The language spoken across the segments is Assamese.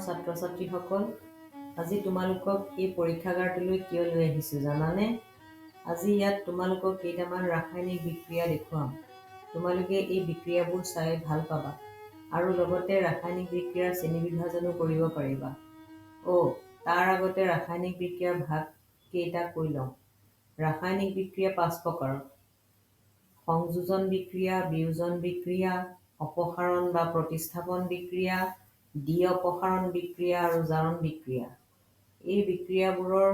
ছাত্ৰ ছাত্ৰীসকল, আজি তোমালোকক এই পৰীক্ষাগাৰটোলৈ কিয় লৈ আহিছোঁ জানানে? আজি ইয়াত তোমালোকক কেইটামান ৰাসায়নিক বিক্ৰিয়া দেখুৱাম। তোমালোকে এই বিক্ৰিয়াবোৰ চাই ভাল পাবা আৰু লগতে ৰাসায়নিক বিক্ৰিয়াৰ শ্ৰেণীবিভাজনো কৰিব পাৰিবা। তাৰ আগতে ৰাসায়নিক বিক্ৰিয়াৰ ভাগ কেইটা কৈ লওঁ। ৰাসায়নিক বিক্ৰিয়া 5 প্ৰকাৰৰ: সংযোজন বিক্ৰিয়া, বিয়োজন বিক্ৰিয়া, অপসাৰণ বা প্ৰতিস্থাপন বিক্ৰিয়া, দ্বি-অপসাৰণ বিক্ৰিয়া আৰু জাৰণ বিক্ৰিয়া। এই বিক্ৰিয়াবোৰৰ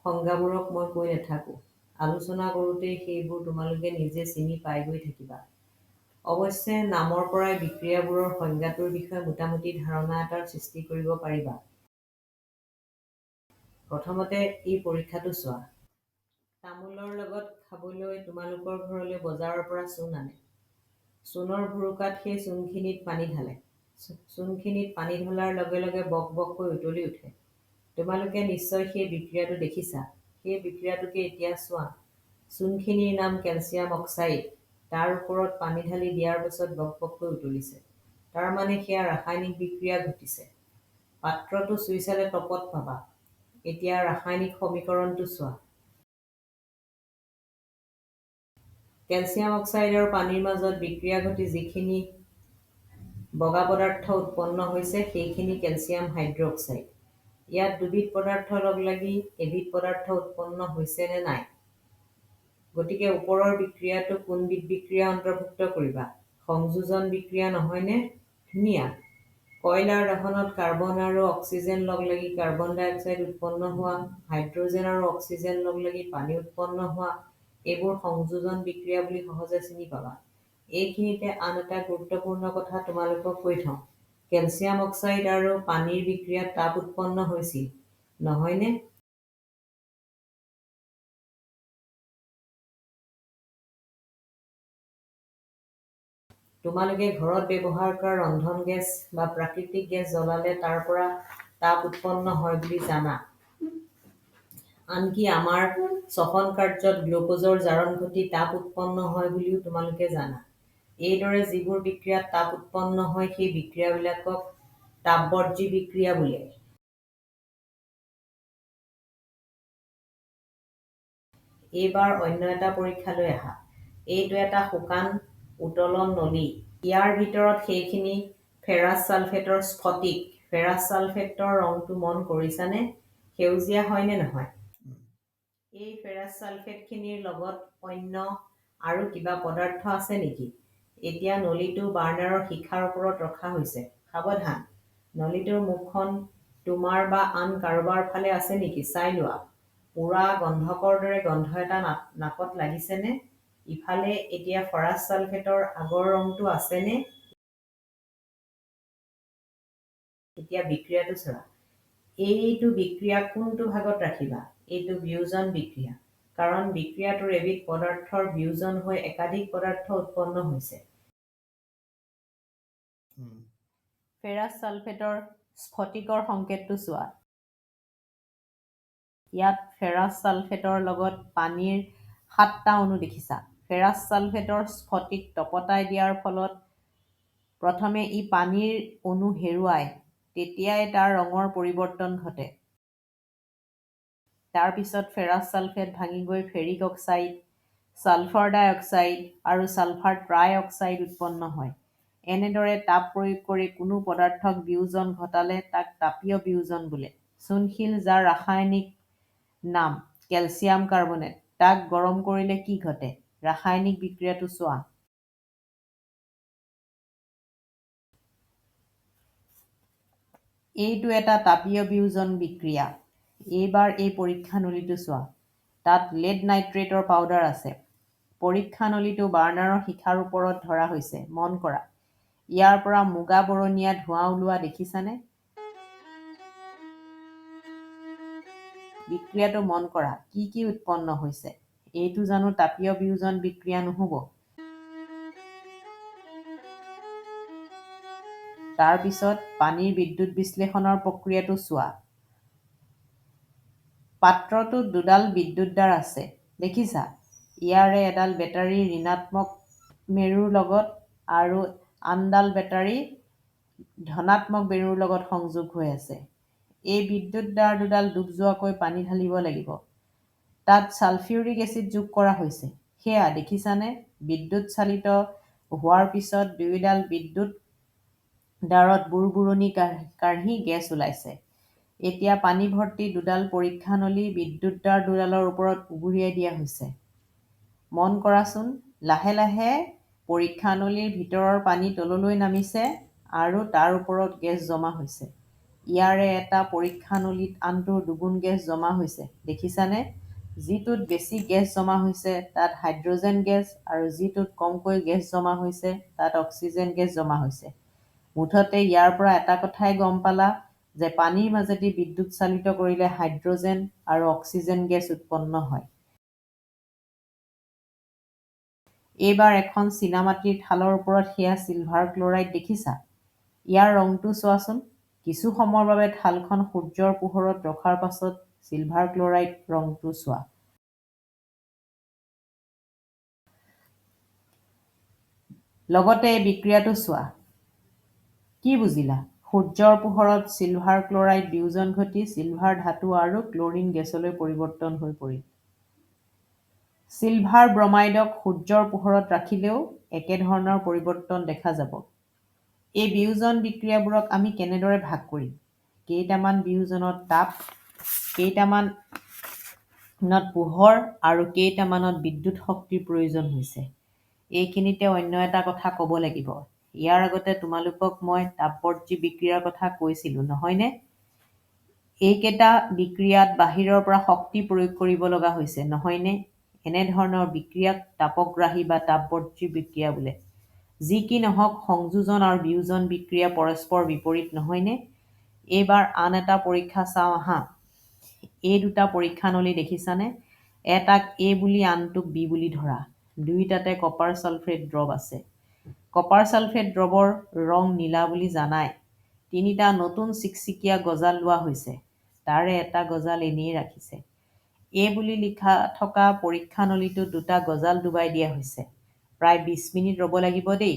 সংজ্ঞাবোৰক মই কৈ নাথাকোঁ, আলোচনা কৰোঁতেই সেইবোৰ তোমালোকে নিজে চিনি পাই গৈ থাকিবা। অৱশ্যে নামৰ পৰাই বিক্ৰিয়াবোৰৰ সংজ্ঞাটোৰ বিষয়ে মোটামুটি ধাৰণা এটাৰ সৃষ্টি কৰিব পাৰিবা। প্ৰথমতে এই পৰীক্ষাটো চোৱা। তামোলৰ লগত খাবলৈ তোমালোকৰ ঘৰলৈ বজাৰৰ পৰা চূণ আনে। চূণৰ ভুৰুকাত সেই চূণখিনিত পানী ঢালে। চূণখিনিত পানী ঢলাৰ লগে লগে বক বককৈ উতলি উঠে। তোমালোকে নিশ্চয় সেই বিক্ৰিয়াটো দেখিছা। সেই বিক্ৰিয়াটোকে এতিয়া চোৱা। চূণখিনিৰ নাম কেলছিয়াম অক্সাইড। তাৰ ওপৰত পানী ঢালি দিয়াৰ পিছত বক বককৈ উতলিছে। তাৰমানে সেয়া ৰাসায়নিক বিক্ৰিয়া ঘটিছে। পাত্ৰটো চুই চালে টপত পাবা। এতিয়া ৰাসায়নিক সমীকৰণটো চোৱা। কেলছিয়াম অক্সাইড আৰু পানীৰ মাজত বিক্ৰিয়া ঘটি যিখিনি বগা পদাৰ্থ উৎপন্ন হৈছে সেইখিনি কেলছিয়াম হাইড্ৰক্সাইড। ইয়াত দুবিধ পদাৰ্থ লগ লাগি এবিধ পদাৰ্থ উৎপন্ন হৈছে নে নাই? গতিকে ওপৰৰ বিক্ৰিয়াটো কোনবিধ বিক্ৰিয়া অন্তৰ্ভুক্ত কৰিবা? সংযোজন বিক্ৰিয়া নহয়নে? ধুনীয়া। কয়লাৰ দহনত কাৰ্বন আৰু অক্সিজেন লগ লাগি কাৰ্বন ডাই অক্সাইড উৎপন্ন হোৱা, হাইড্ৰজেন আৰু অক্সিজেন লগ লাগি পানী উৎপন্ন হোৱা, এইবোৰ সংযোজন বিক্ৰিয়া বুলি সহজে চিনি পাবা। এইখিনিতে আন এটা গুৰুত্বপূৰ্ণ কথা তোমালোকক কৈ থওঁ। কেলছিয়াম অক্সাইড আৰু পানীৰ বিক্ৰিয়াত তাপ উৎপন্ন হৈছিল, নহয়নে? তোমালোকে ঘৰত ব্যৱহাৰ কৰা ৰন্ধন গেছ বা প্ৰাকৃতিক গেছ জ্বলালে তাৰ পৰা তাপ উৎপন্ন হয় বুলি জানা। আনকি আমাৰ শ্বসন কাৰ্যত গ্লুক'জৰ জাৰণ ঘটি তাপ উৎপন্ন হয় বুলিও তোমালোকে জানা। এইদৰে যিবোৰ বিক্ৰিয়াত তাপ উৎপন্ন হয় সেই বিক্ৰিয়াবিলাকক তাপবৰ্জী বিক্ৰিয়া বোলে। এইবাৰ অন্য এটা পৰীক্ষালৈ আহা। এইটো এটা শুকান উতলন নলী। ইয়াৰ ভিতৰত সেইখিনি ফেৰাছ ছালফেটৰ স্ফটিক। ফেৰাছ ছালফেটৰ ৰংটো মন কৰিছানে? সেউজীয়া হয় নে নহয়? এই ফেৰাছ ছালফেটখিনিৰ লগত অন্য আৰু কিবা পদাৰ্থ আছে নেকি? এতিয়া নলীটো বাৰ্ণাৰৰ শিখাৰ ওপৰত ৰখা হৈছে। সাৱধান, নলীটোৰ মুখখন তোমাৰ বা আন কাৰোবাৰ ফালে আছে নেকি চাই লোৱা। পোৰা গন্ধকৰ দৰে গন্ধ এটা নাকত লাগিছেনে? ইফালে এতিয়া ফেৰাছ ছালফেটৰ আগৰ ৰংটো আছেনে? এতিয়া বিক্ৰিয়াটো চোৱা। এইটো বিক্ৰিয়া কোনটো ভাগত ৰাখিবা? এইটো বিয়োজন বিক্ৰিয়া, কাৰণ বিক্ৰিয়াটোৰ এবিধ পদাৰ্থৰ বিয়োজন হৈ একাধিক পদাৰ্থ উৎপন্ন হৈছে। ফেৰাছ ছালফেটৰ স্ফটিকৰ সংকেতটো চোৱা। ইয়াত ফেৰাছ ছালফেটৰ লগত পানীৰ 7টা অণু দেখিছা। ফেৰাছ ছালফেটৰ স্ফটিক তপতাই দিয়াৰ ফলত প্ৰথমে ই পানীৰ অণু হেৰুৱায়, তেতিয়াই তাৰ ৰঙৰ পৰিৱৰ্তন ঘটে। তাৰ পিছত ফেৰাছ ছালফেট ভাঙি গৈ ফেৰিক অক্সাইড, ছালফাৰ ডাই অক্সাইড আৰু ছালফাৰ ট্ৰাই অক্সাইড উৎপন্ন হয়। এনেদৰে তাপ প্ৰয়োগ কৰি কোনো পদাৰ্থক বিয়োজন ঘটালে তাক তাপীয় বিয়োজন বোলে। চূণশিল, যাৰ ৰাসায়নিক নাম কেলছিয়াম কাৰ্বনেট, তাক গৰম কৰিলে কি ঘটে? ৰাসায়নিক বিক্ৰিয়াটো চোৱা। এইটো এটা তাপীয় বিয়োজন বিক্ৰিয়া। এইবাৰ এই পৰীক্ষা নলীটো চোৱা। তাত লেড নাইট্ৰেটৰ পাউডাৰ আছে। পৰীক্ষা নলীটো বাৰ্ণাৰৰ শিখাৰ ওপৰত ধৰা হৈছে। মন কৰা। ইয়াৰ পৰা মুগা বৰণীয়া ধোঁৱা ওলোৱা দেখিছানে? বিক্ৰিয়াটো মন কৰা। কি কি উৎপন্ন হৈছে? এইটো জানো তাপীয় বিয়োজন বিক্ৰিয়া নহ'ব? তাৰ পিছত পানীৰ বিদ্যুৎ বিশ্লেষণৰ প্ৰক্ৰিয়াটো চোৱা। পাত্ৰটোত দুডাল বিদ্যুৎদ্বাৰ আছে, দেখিছা? ইয়াৰে এডাল বেটাৰী ঋণাত্মক মেৰুৰ লগত আৰু আনডাল বেটাৰী ধনাত্মক বেৰুৰ লগত সংযোগ হৈ আছে। এই বিদ্যুৎ দ্বাৰ দুডাল ডুব যোৱাকৈ পানী ঢালিব লাগিব। তাত ছালফিউৰিক এচিড যোগ কৰা হৈছে। সেয়া দেখিছানে? বিদ্যুৎ চালিত হোৱাৰ পিছত দুয়োডাল বিদ্যুৎ দ্বাৰত বুৰবুৰণি কাঢ়ি গেছ ওলাইছে। এতিয়া পানী ভৰ্তি দুডাল পৰীক্ষা নলী বিদ্যুৎ দ্বাৰ দুডালৰ ওপৰত উগুৰিয়াই দিয়া হৈছে। মন কৰাচোন, লাহে লাহে পৰীক্ষা নলীৰ ভিতৰৰ পানী তললৈ নামিছে আৰু তাৰ ওপৰত গেছ জমা হৈছে। ইয়াৰে এটা পৰীক্ষা নলীত আনটোৰ দুগুণ গেছ জমা হৈছে। দেখিছানে? যিটোত বেছি গেছ জমা হৈছে তাত হাইড্ৰজেন গেছ আৰু যিটোত কমকৈ গেছ জমা হৈছে তাত অক্সিজেন গেছ জমা হৈছে। মুঠতে ইয়াৰ পৰা এটা কথাই গম পালা যে পানীৰ মাজেদি বিদ্যুৎ চালিত কৰিলে হাইড্ৰজেন আৰু অক্সিজেন গেছ উৎপন্ন হয়। এইবাৰ এখন চীনামাটিৰ থালৰ ওপৰত সেয়া চিলভাৰ ক্লৰাইড দেখিছা? ইয়াৰ ৰংটো চোৱাচোন। কিছু সময়ৰ বাবে থালখন সূৰ্যৰ পোহৰত ৰখাৰ পাছত চিলভাৰ ক্লৰাইড ৰংটো চোৱা। লগতে এই বিক্ৰিয়াটো চোৱা। কি বুজিলা? সূৰ্যৰ পোহৰত চিলভাৰ ক্লৰাইড বিয়োজন ঘটি চিলভাৰ ধাতু আৰু ক্লৰিন গেছলৈ পৰিৱৰ্তন হৈ পৰিল। চিলভাৰ ব্ৰমাইডক সূৰ্যৰ পোহৰত ৰাখিলেও একেধৰণৰ পৰিৱৰ্তন দেখা যাব। এই বিয়োজন বিক্ৰিয়াবোৰক আমি কেনেদৰে ভাগ কৰিম? কেইটামান বিয়োজনত তাপ, কেইটামানত পোহৰ আৰু কেইটামানত বিদ্যুৎ শক্তিৰ প্ৰয়োজন হৈছে। এইখিনিতে অন্য এটা কথা ক'ব লাগিব। ইয়াৰ আগতে তোমালোকক মই তাপবৰ্জি বিক্ৰিয়াৰ কথা কৈছিলোঁ, নহয়নে? এইকেইটা বিক্ৰিয়াত বাহিৰৰ পৰা শক্তি প্ৰয়োগ কৰিব লগা হৈছে, নহয়নে? এনেধৰণৰ বিক্ৰিয়াক তাপগ্ৰাহী বা তাপবৰ্জি বিক্ৰিয়া বোলে। যি কি নহওক, সংযোজন আৰু বিয়োজন বিক্ৰিয়া পৰস্পৰ বিপৰীত, নহয়নে? এইবাৰ আন এটা পৰীক্ষা চাওঁ আহা। এই দুটা পৰীক্ষা নলী দেখিছানে? এটাক A বুলি আনটোক B বুলি ধৰা। দুয়োটাতে কপাৰ ছালফেট দ্ৰৱ আছে। কপাৰ ছালফেট দ্ৰৱৰ ৰং নীলা বুলি জানাই। তিনিটা নতুন চিকচিকীয়া গজাল লোৱা হৈছে। তাৰে এটা গজাল এনেই ৰাখিছে। A বুলি লিখা থকা পৰীক্ষা নলীটোত দুটা গজাল ডুবাই দিয়া হৈছে। প্ৰায় 20 মিনিট ৰ'ব লাগিব দেই।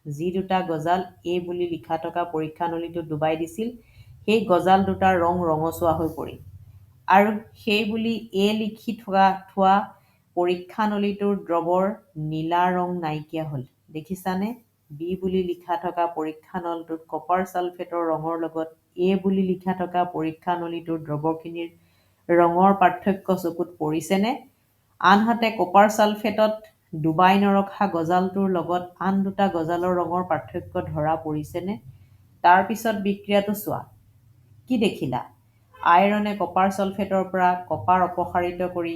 যি দুটা গজাল A বুলি লিখা থকা পৰীক্ষা নলীটোত ডুবাই দিছিল, সেই গজাল দুটাৰ ৰং ৰঙচুৱা হৈ পৰিল। আৰু সেই বুলি A লিখি থোৱা পৰীক্ষা নলীটোৰ দ্ৰৱৰ নীলা ৰং নাইকিয়া হ'ল। দেখিছানে? B বুলি লিখা থকা পৰীক্ষা নলটোত কপাৰ ছালফেটৰ ৰঙৰ লগত A বুলি লিখা থকা পৰীক্ষা নলীটোৰ দ্ৰৱখিনিৰ ৰঙৰ পাৰ্থক্য চকুত পৰিছেনে? আনহাতে কপাৰ ছালফেটত ডুবাই নৰখা গজালটোৰ লগত আন দুটা গজালৰ ৰঙৰ পাৰ্থক্য ধৰা পৰিছেনে? তাৰ পিছত বিক্ৰিয়াটো চোৱা। কি দেখিলা? আইৰণে কপাৰ ছালফেটৰ পৰা কপাৰ অপসাৰিত কৰি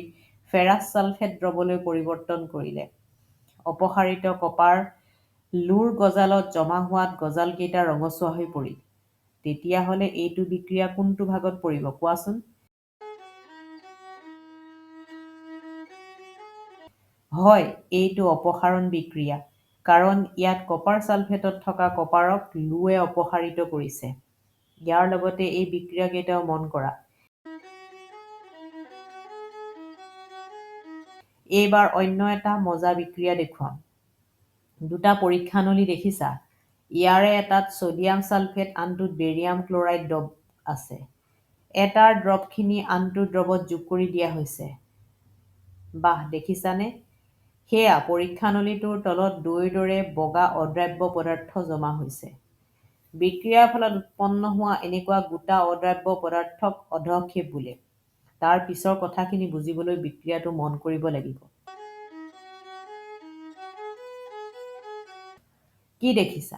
ফেৰাছ ছালফেট দ্ৰৱলৈ পৰিৱৰ্তন কৰিলে। অপসাৰিত কপাৰ লুৰ গজালত জমা হোৱাত গজালকেইটা ৰঙচুৱা হৈ পৰিল। তেতিয়াহ'লে এইটো বিক্ৰিয়া কোনটো ভাগত পৰিব কোৱাচোন? হয়, এইটো অপসাৰণ বিক্ৰিয়া। কাৰণ ইয়াত কপাৰ ছালফেটত থকা কপাৰক লুৱে অপসাৰিত কৰিছে। ইয়াৰ লগতে এই বিক্ৰিয়াকেইটাও মন কৰা। এইবাৰ অন্য এটা মজা বিক্ৰিয়া দেখুৱাম। দুটা পৰীক্ষা নলী দেখিছা? ইয়াৰে এটাত ছডিয়াম ছালফেট, আনটোত বেৰিয়াম ক্লৰাইড দ্ৰৱ আছে। এটাৰ দ্ৰৱখিনি আনটোৰ দ্ৰৱত যোগ কৰি দিয়া হৈছে। বাহ, দেখিছানে? সেয়া পৰীক্ষা নলীটোৰ তলত দৈৰ দৰে বগা অদ্ৰাব্য পদাৰ্থ জমা হৈছে। বিক্ৰিয়াৰ ফলত উৎপন্ন হোৱা এনেকুৱা গোটা অদ্ৰাব্য পদাৰ্থক অধক্ষেপ বোলে। তাৰ পিছৰ কথাখিনি বুজিবলৈ বিক্ৰিয়াটো মন কৰিব লাগিব। কি দেখিছা?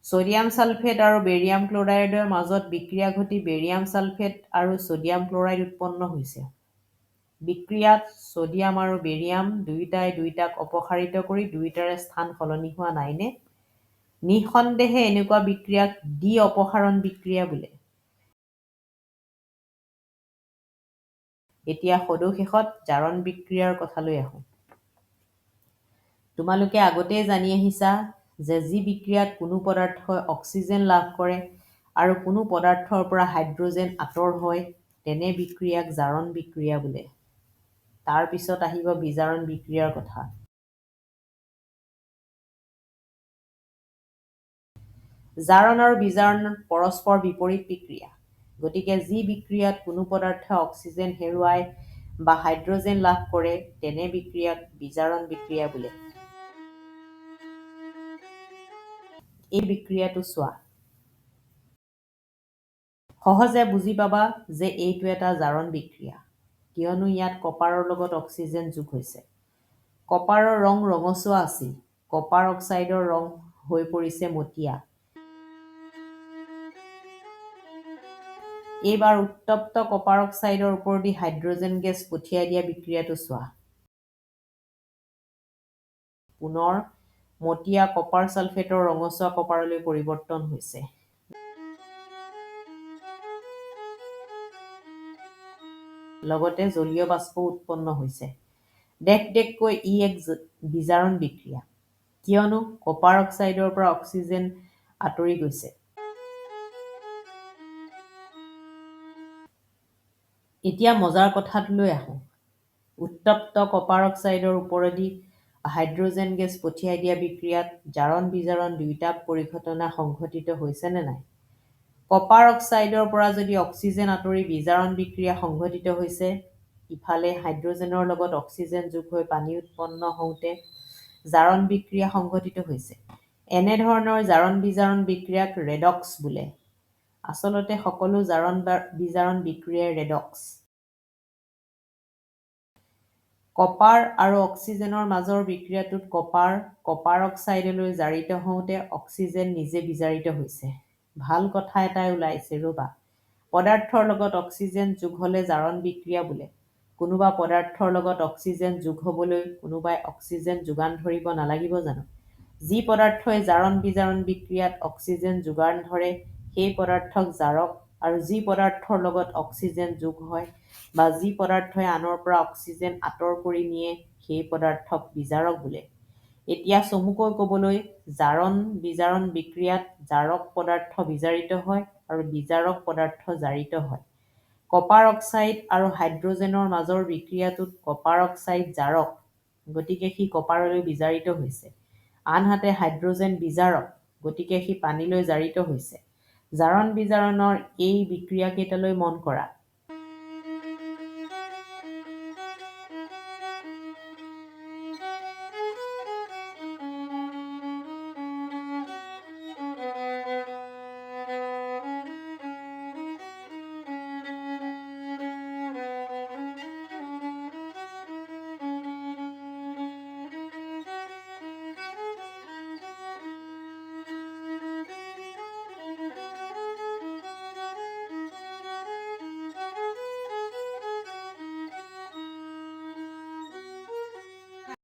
ছডিয়াম ছালফেট আৰু বেৰিয়াম ক্লৰাইডৰ মাজত বিক্ৰিয়া ঘটি বেৰিয়াম ছালফেট আৰু ছডিয়াম ক্লৰাইড উৎপন্ন হৈছে। বিক্ৰিয়াত ছডিয়াম আৰু বেৰিয়াম দুয়োটাই দুয়োটাক অপসাৰিত কৰি দুয়োটাৰে স্থান সলনি হোৱা নাইনে? নিঃসন্দেহে এনেকুৱা বিক্ৰিয়াক দ্বি অপসাৰণ বিক্ৰিয়া বোলে। এতিয়া সদুশেষত জাৰণ বিক্ৰিয়াৰ কথালৈ আহোঁ। তোমালোকে আগতেই জানি আহিছা যে যি বিক্ৰিয়াত কোনো পদাৰ্থই অক্সিজেন লাভ কৰে আৰু কোনো পদাৰ্থৰ পৰা হাইড্ৰজেন আঁতৰ হয়, তেনে বিক্ৰিয়াক জাৰণ বিক্ৰিয়া বোলে। তাৰ পিছত আহিব বিজাৰণ বিক্ৰিয়াৰ কথা। জাৰণ আৰু বিজাৰণ পৰস্পৰ বিপৰীত বিক্ৰিয়া। গতিকে যি বিক্ৰিয়াত কোনো পদাৰ্থই অক্সিজেন হেৰুৱায় বা হাইড্ৰজেন লাভ কৰে তেনে বিক্ৰিয়াক বিজাৰণ বিক্ৰিয়া বোলে। এই বিক্ৰিয়াটো চোৱা। সহজে বুজি পাবা যে এইটো এটা জাৰণ বিক্ৰিয়া, কিয়নো ইয়াত কপাৰৰ লগত অক্সিজেন যোগ হৈছে। কপাৰৰ ৰং ৰঙচুৱা আছিল, কপাৰ অক্সাইডৰ ৰং হৈ পৰিছে মটীয়া। এইবাৰ উত্তপ্ত কপাৰ অক্সাইডৰ ওপৰেদি হাইড্ৰজেন গেছ পঠিয়াই দিয়া বিক্ৰিয়াটো চোৱা। পুনৰ মটীয়া কপাৰ ছালফেটৰ ৰঙচুৱা কপাৰলৈ পৰিৱৰ্তন হৈছে। লগতে জলীয় বাষ্প উৎপন্ন হৈছে। দেখকৈ ই এক বিজাৰণ বিক্ৰিয়া, কিয়নো কপাৰ অক্সাইডৰ পৰা অক্সিজেন আঁতৰি গৈছে। এতিয়া মজাৰ কথাটোলৈ আহোঁ। উত্তপ্ত কপাৰ অক্সাইডৰ ওপৰেদি হাইড্ৰজেন গেছ পঠিয়াই দিয়া বিক্ৰিয়াত জাৰণ বিজাৰণ দুয়োটা পৰিঘটনা সংঘটিত হৈছে নে নাই? কপাৰ অক্সাইডৰ পৰা যদি অক্সিজেন আঁতৰি বিজাৰণ বিক্ৰিয়া সংঘটিত হৈছে, ইফালে হাইড্ৰজেনৰ লগত অক্সিজেন যোগ হৈ পানী উৎপন্ন হওঁতে জাৰণ বিক্ৰিয়া সংঘটিত হৈছে। এনেধৰণৰ জাৰণ বিজাৰণ বিক্ৰিয়াক ৰেডক্স বোলে। আচলতে সকলো জাৰণ বিজাৰণ বিক্ৰিয়াই ৰেডক্স। কপাৰ আৰু অক্সিজেনৰ মাজৰ বিক্ৰিয়াটোত কপাৰ অক্সাইডলৈ জাৰিত হওঁতে অক্সিজেন নিজে বিজাৰিত হৈছে। ভাল কথা এটাই ওলাইছে ৰ'বা। পদাৰ্থৰ লগত অক্সিজেন যোগ হ'লে জাৰণ বিক্ৰিয়া বোলে। কোনোবা পদাৰ্থৰ লগত অক্সিজেন যোগ হ'বলৈ কোনোবাই অক্সিজেন যোগান ধৰিব নালাগিব জানো? যি পদাৰ্থই জাৰণ বিজাৰণ বিক্ৰিয়াত অক্সিজেন যোগান ধৰে সেই পদাৰ্থক জাৰক, আৰু যি পদাৰ্থৰ লগত অক্সিজেন যোগ হয় বা যি পদাৰ্থই আনৰ পৰা অক্সিজেন আঁতৰ কৰি নিয়ে সেই পদাৰ্থক বিজাৰক বোলে। এতিয়া চমুকৈ ক'বলৈ, জাৰণ বিজাৰণ বিক্ৰিয়াত জাৰক পদাৰ্থ বিজাৰিত হয় আৰু বিজাৰক পদাৰ্থ জাৰিত হয়। কপাৰ অক্সাইড আৰু হাইড্ৰজেনৰ মাজৰ বিক্ৰিয়াটোত কপাৰ অক্সাইড জাৰক, গতিকে সি কপাৰলৈ বিজাৰিত হৈছে। আনহাতে হাইড্ৰজেন বিজাৰক, গতিকে সি পানীলৈ জাৰিত হৈছে। জাৰণ বিজাৰণৰ এই বিক্ৰিয়াকেইটালৈ মন কৰা।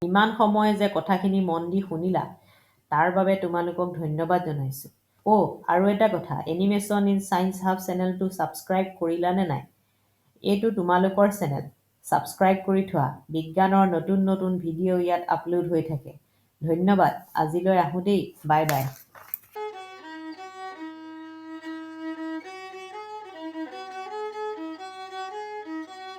ইমান সময় যে কথাখিনি মন দি শুনিলা, তাৰ বাবে তোমালোকক ধন্যবাদ জনাইছোঁ। আৰু এটা কথা, এনিমেশ্যন ইন ছায়েন্স হাব চেনেলটো ছাবস্ক্ৰাইব কৰিলানে নাই? এইটো তোমালোকৰ চেনেল। ছাবস্ক্ৰাইব কৰি থোৱা, বিজ্ঞানৰ নতুন নতুন ভিডিঅ' ইয়াত আপলোড হৈ থাকে। ধন্যবাদ, আজিলৈ আহোঁ দেই, বাই বাই।